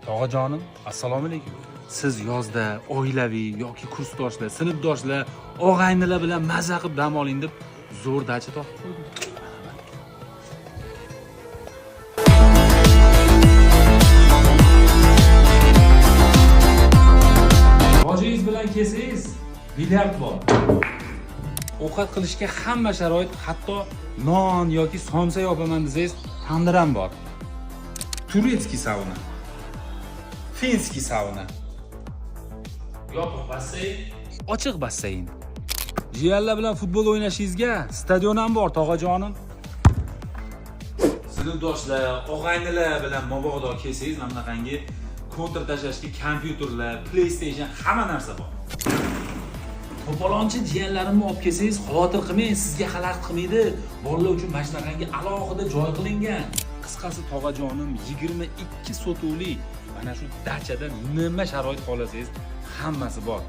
Tog'ajonim, assalomu alaykum. Siz yozda oilaviy yoki kursdoshlar, sinfdoshlar, og'aynilar bilan mazza qilib dam oling deb zo'r dacha topib qo'ydim. Hojingiz bilan kelsangiz, bilyard bor. Ovqat qilishga hamma sharoit, hatto non yoki somsa yopaman desangiz, tandir ham bor. Turetskiy sauna, finskiy sauna, yopiq basseyn, ochiq basseyn. Jiyanlar bilan futbol o'ynashingizga stadion ham bor, tog'ajonim. Sinfdoshlar, og'aynilar bilan mabodo kelsangiz, mana bunaqangi kontr tashlashga kompyuterlar, PlayStation hamma narsa bor. To'polonchi jiyanlarimni olib kelsangiz, xavotir qilmang, sizga xalaqit qilmaydi. Bolalar uchun mana shunaqangi alohida joy qilingan. Qisqasi tog'ajonim, 22 sotuvli mana shu dachada nima sharoit xohlasangiz, hammasi bor.